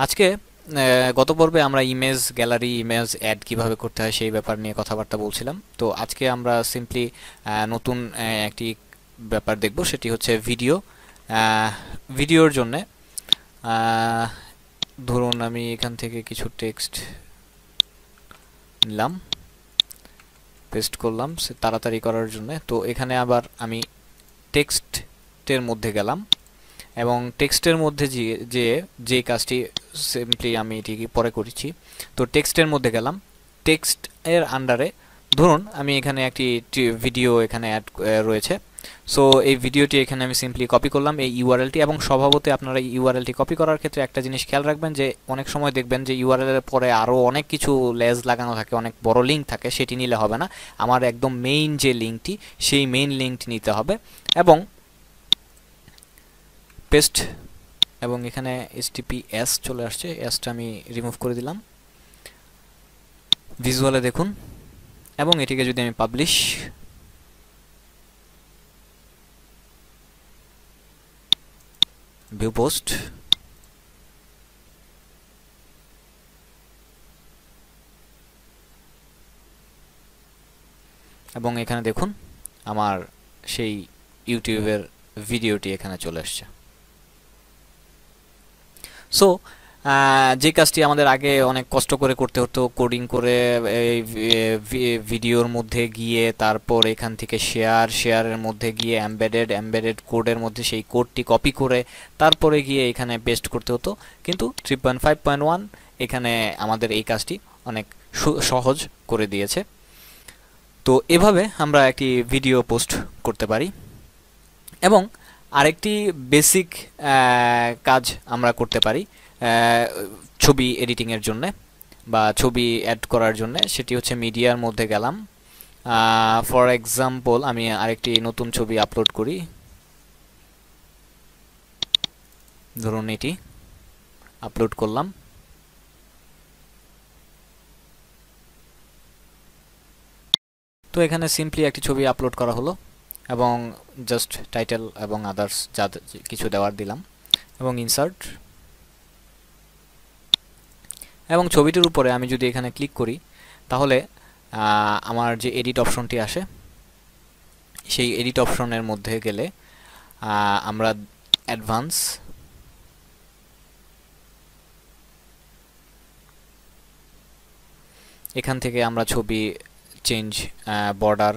আজকে গত পর্বে আমরা ইমেজ গ্যালারি ইমেজ অ্যাড কিভাবে করতে হয় সেই ব্যাপার নিয়ে কথাবার্তা বলছিলাম। তো আজকে আমরা সিম্পলি নতুন একটি ব্যাপার দেখব, সেটি হচ্ছে ভিডিও। ভিডিওর জন্যে আহ, ধরুন আমি এখান থেকে কিছু টেক্সট নিলাম, পেস্ট করলাম তাড়াতাড়ি করার জন্য। তো এখানে আবার আমি টেক্সটের মধ্যে গেলাম এবং টেক্সটের মধ্যে যে যে কাজটি সিম্পলি আমি এটি পরে করেছি। তো টেক্সটের মধ্যে গেলাম, টেক্সট এর আন্ডারে ধরুন আমি এখানে একটি ভিডিও এখানে অ্যাড রয়েছে। সো এই ভিডিওটি এখানে আমি সিম্পলি কপি করলাম এই ইউআরএলটি, এবং স্বভাবতই আপনারা ইউআরএলটি কপি করার ক্ষেত্রে একটা জিনিস খেয়াল রাখবেন যে অনেক সময় দেখবেন যে ইউআরএল এর পরে আরও অনেক কিছু লেজ লাগানো থাকে, অনেক বড় লিঙ্ক থাকে, সেটি নিলে হবে না। আমার একদম মেইন যে লিঙ্কটি সেই মেইন লিঙ্কটি নিতে হবে এবং পেস্ট, এবং এখানে HTTPS চলে আসছে, এসটা আমি রিমুভ করে দিলাম। ভিজুয়ালে দেখুন, এবং এটিকে যদি আমি পাবলিশ, ভিউ পোস্ট, এবং এখানে দেখুন আমার সেই ইউটিউবের ভিডিওটি এখানে চলে আসছে। সো যে কাজটি আমাদের আগে অনেক কষ্ট করে করতে হতো, কোডিং করে এই ভিডিওর মধ্যে গিয়ে তারপর এখান থেকে শেয়ারের মধ্যে গিয়ে এমবেডেড কোডের মধ্যে সেই কোডটি কপি করে তারপরে গিয়ে এখানে পেস্ট করতে হতো, কিন্তু 3.5.1 এখানে আমাদের এই কাজটি অনেক সহজ করে দিয়েছে। তো এভাবে আমরা একটি ভিডিও পোস্ট করতে পারি। এবং আরেকটি বেসিক কাজ আমরা করতে পারি ছবি এডিটিংয়ের জন্যে বা ছবি অ্যাড করার জন্যে, সেটি হচ্ছে মিডিয়ার মধ্যে গেলাম। ফর এক্সাম্পল আমি আরেকটি নতুন ছবি আপলোড করি, ধরুন এটি আপলোড করলাম। তো এখানে সিম্পলি একটি ছবি আপলোড করা হলো এবং জাস্ট টাইটেল এবং আদার্স যা কিছু দেওয়ার দিলাম এবং ইনসার্ট, এবং ছবিটির উপরে আমি যদি এখানে ক্লিক করি তাহলে আমার যে এডিট অপশনটি আসে সেই এডিট অপশনের মধ্যে গেলে আমরা অ্যাডভান্স, এখান থেকে আমরা ছবি change, border,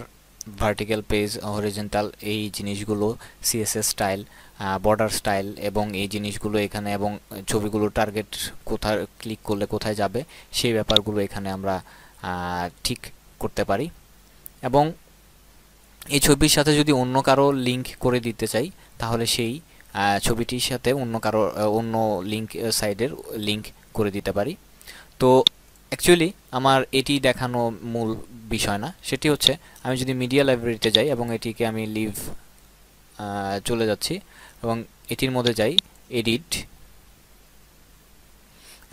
vertical page, horizontal, এই জিনিসগুলো, সিএসএস স্টাইল, বর্ডার স্টাইল এবং এই জিনিসগুলো এখানে, এবং ছবিগুলো টার্গেট কোথায় ক্লিক করলে কোথায় যাবে সেই ব্যাপারগুলো এখানে আমরা ঠিক করতে পারি। এবং এই ছবির সাথে যদি অন্য কারো লিঙ্ক করে দিতে চাই তাহলে সেই ছবিটির সাথে অন্য লিঙ্ক সাইডের লিঙ্ক করে দিতে পারি। তো অ্যাকচুয়ালি আমার এটি দেখানো মূল বিষয় না, সেটি হচ্ছে আমি যদি মিডিয়া লাইব্রেরিতে যাই এবং এটিকে আমি লিভ চলে যাচ্ছি এবং এটির মধ্যে যাই এডিট,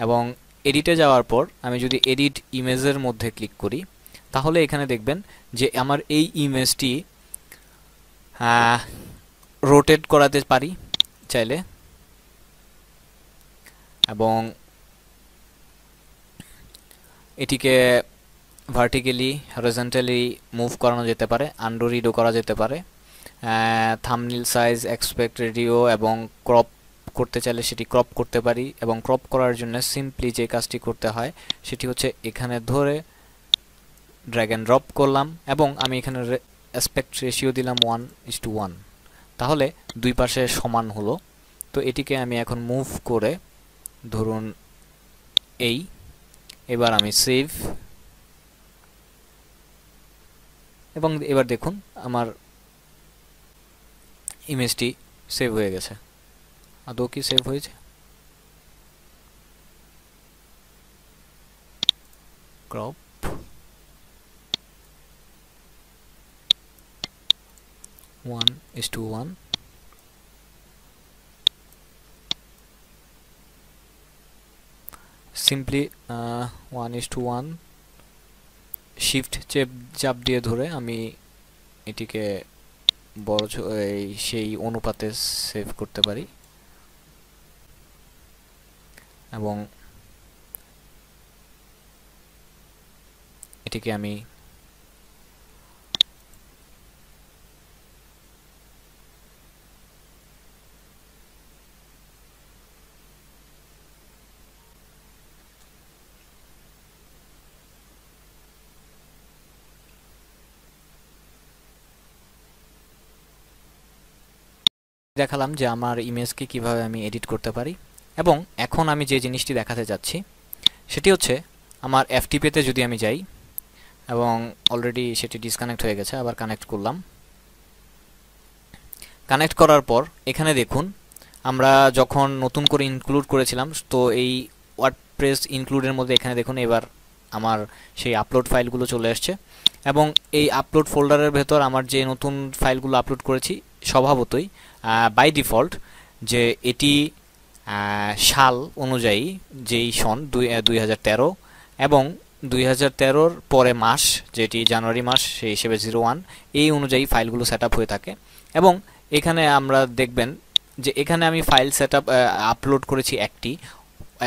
এবং এডিটে যাওয়ার পর আমি যদি এডিট ইমেজের মধ্যে ক্লিক করি তাহলে এখানে দেখবেন যে আমার এই ইমেজটি রোটেট করাতে পারি চাইলে, এবং এটিকে ভার্টিক্যালি হরিজন্টালি মুভ করানো যেতে পারে, আন্ডু রিডও করা যেতে পারে। থাম্বনেল সাইজ, এক্সপেক্ট রেডিও এবং ক্রপ করতে চাইলে সেটি ক্রপ করতে পারি, এবং ক্রপ করার জন্য সিম্পলি যে কাজটি করতে হয় সেটি হচ্ছে এখানে ধরে ড্র্যাগ অ্যান্ড ড্রপ করলাম এবং আমি এখানে অ্যাসপেক্ট রেশিও দিলাম 1:1, তাহলে দুই পাশে সমান হলো। তো এটিকে আমি এখন মুভ করে ধরুন এই, এবার আমি সেভ, এবং এবার দেখুন আমার ইমেজটি সেভ হয়ে গেছে। আদৌ কি সেভ হয়েছে? ক্রপ, 1:1, সিম্পলি 1:1, শিফট চাপ দিয়ে ধরে আমি এটিকে বড় সেই অনুপাতে সেভ করতে পারি। এবং এটিকে আমি দেখালাম যে আমার ইমেজকে কিভাবে আমি এডিট করতে পারি। এবং এখন আমি যে জিনিসটি দেখাতে যাচ্ছি সেটি হচ্ছে আমার এফটিপিতে যদি আমি যাই, এবং অলরেডি সেটি ডিসকানেক্ট হয়ে গেছে, আবার কানেক্ট করলাম। কানেক্ট করার পর এখানে দেখুন আমরা যখন নতুন করে ইনক্লুড করেছিলাম, তো এই ওয়ার্ডপ্রেস ইনক্লুডের মধ্যে এখানে দেখুন এবার আমার সেই আপলোড ফাইলগুলো চলে আসছে। এবং এই আপলোড ফোল্ডারের ভেতর আমার যে নতুন ফাইলগুলো আপলোড করেছি স্বভাবতই বাই ডিফল্ট যে এটি সাল অনুযায়ী যেই সন 2013 এবং 2013-র পরে মাস যেটি জানুয়ারি মাস সেই হিসেবে 01 এই অনুযায়ী ফাইলগুলো সেট আপ হয়ে থাকে। এবং এখানে আমরা দেখবেন যে এখানে আমি ফাইল সেট আপলোড করেছি একটি,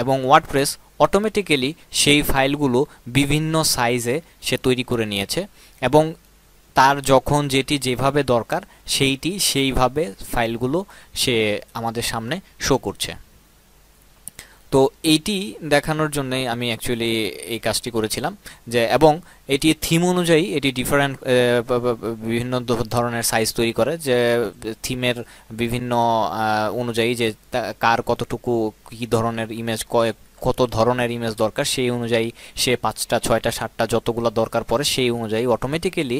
এবং ওয়ার্ডপ্রেস অটোমেটিক্যালি সেই ফাইলগুলো বিভিন্ন সাইজে সে তৈরি করে নিয়েছে, এবং তার যখন যেটি যেভাবে দরকার সেইভাবে ফাইলগুলো সে আমাদের সামনে শো করছে। তো এইটি দেখানোর জন্যই আমি অ্যাকচুয়ালি এই কাজটি করেছিলাম যে, এবং এটি থিম অনুযায়ী এটি ডিফারেন্ট বিভিন্ন ধরনের সাইজ তৈরি করে, যে থিমের বিভিন্ন অনুযায়ী যে কার কতটুকু কী ধরনের ইমেজ কত ধরনের ইমেজ দরকার সেই অনুযায়ী সে 5টা 6টা 7টা যতগুলো দরকার পড়ে সেই অনুযায়ী অটোমেটিক্যালি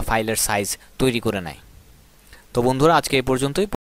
ফাইলের সাইজ তৈরি করে নেয়। তো বন্ধুরা আজকে এই পর্যন্তই।